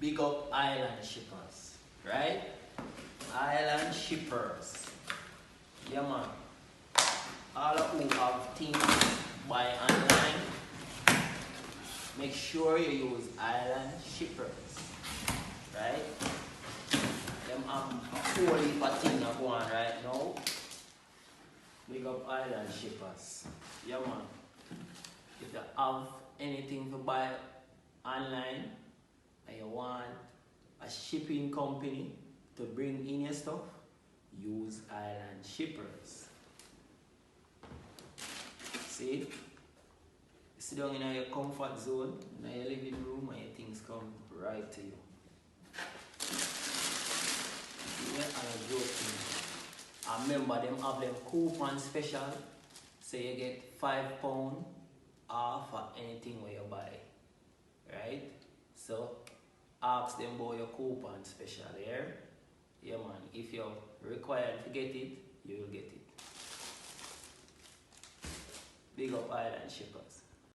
Big up island shippers, right? Island shippers. Yeah, man. All of who have things buy online, make sure you use island shippers, right? Them have a whole heap of things that go on right now. Big up island shippers. Yeah, man. If you have anything to buy online and you want a shipping company to bring in your stuff, use island shippers. See? You sit down in your comfort zone, in your living room, and your things come right to you. Yeah, and a joking. I remember them have them coupon special, so you get £5 off for anything where you buy. Right? So ask them about your coupon special here. Yeah, man. If you're required to get it, you will get it. Big up island shippers.